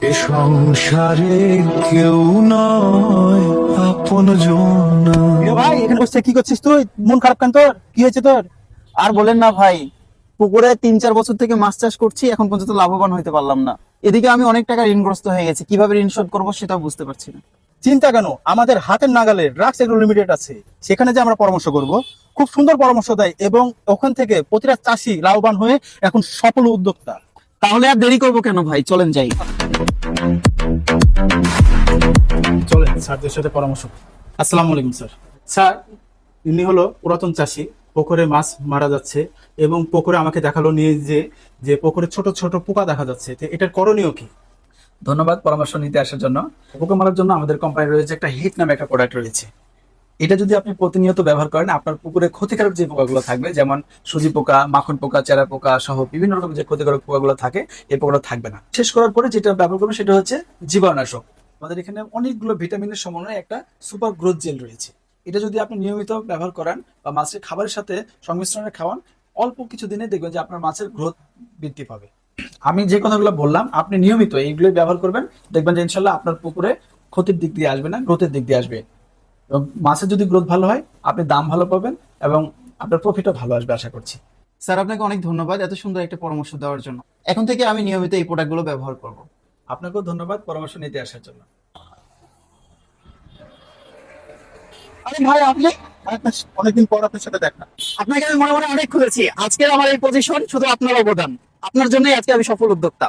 এ সংসারে কেউ নয় আপনজন। ভাই এখানে বসে কি করছিস তুই? মন খারাপ কেন তোর? কি হয়েছে তোর? আর বলেন না ভাই, পুকুরে 3-4 বছর থেকে মাছ চাষ করছি, এখন পর্যন্ত লাভবান হইতে পারলাম না। এদিকে আমি অনেক টাকা ঋণগ্রস্ত হয়ে গেছি, কিভাবে ঋণ শোধ করবো সেটাও বুঝতে পারছি না। চিন্তা কেন, আমাদের হাতের নাগালে ড্রাগস এগ্রো লিমিটেড আছে, সেখানে যে আমরা পরামর্শ করব, খুব সুন্দর পরামর্শ দেয় এবং ওখান থেকে প্রতিটা চাষি লাভবান হয়ে এখন সফল উদ্যোক্তা। তাহলে আর দেরি করবো কেন ভাই, চলেন যাই। চলেন স্যারদের সাথে পরামর্শ করি। আসসালামু আলাইকুম স্যার। স্যার, ইনি হলো পুরাতন চাষি, পুকুরে মাছ মারা যাচ্ছে এবং পুকুরে আমাকে দেখালো নিয়ে যে পুকুরে ছোট ছোট পোকা দেখা যাচ্ছে, তো এটার করণীয় কি? ধন্যবাদ পরামর্শ নিতে আসার জন্য। পোকা মারার জন্য আমাদের কোম্পানি রয়েছে একটা হিট নামে একটা প্রোডাক্ট রয়েছে। এটা যদি আপনি প্রতিনিয়ত ব্যবহার করেন, আপনার পুকুরে ক্ষতিকারক যে পোকাগুলো থাকবে, যেমন সুজি পোকা, মাখন পোকা, চেরা পোকা সহ বিভিন্ন রকম যে ক্ষতিকারক পোকাগুলো থাকে, এই পোকাগুলো থাকবে না। শেষ করার পরে যেটা ব্যবহার করবেন সেটা হচ্ছে জীবাণুনাশক। আমাদের এখানে অনেকগুলো ভিটামিনের সমন্বয়ে একটা সুপার গ্রোথ জেল রয়েছে। এটা যদি আপনি নিয়মিত ব্যবহার করেন বা মাছের খাবারের সাথে সংমিশ্রণে খাওয়ান, অল্প কিছু দিনে দেখবেন যে আপনার মাছের গ্রোথ বৃদ্ধি পাবে। আমি যে কথাগুলো বললাম আপনি নিয়মিত এইগুলো ব্যবহার করবেন, দেখবেন যে ইনশাল্লাহ আপনার পুকুরে ক্ষতির দিক দিয়ে আসবে না, গ্রোথের দিক দিয়ে আসবে। এবং মাছের যদি গ্রোথ ভালো হয়, আপনি দাম ভালো পাবেন এবং আপনার প্রফিটও ভালো আসবে আশা করছি। স্যার, আপনাকে অনেক ধন্যবাদ এত সুন্দর একটা পরামর্শ দেওয়ার জন্য। এখন থেকে আমি নিয়মিত এই প্রোডাক্টগুলো ব্যবহার করব। আপনাকেও ধন্যবাদ পরামর্শ নিতে আসার জন্য। আরে ভাই আপনি, অনেকদিন পর আপনার সাথে দেখা। আপনাকে আমি মনে মনে অনেক খুঁজেছি, আজকের আমার এই পজিশন শুধু আপনার অবদান। আপনার জন্যই আজকে আমি সফল উদ্যোক্তা।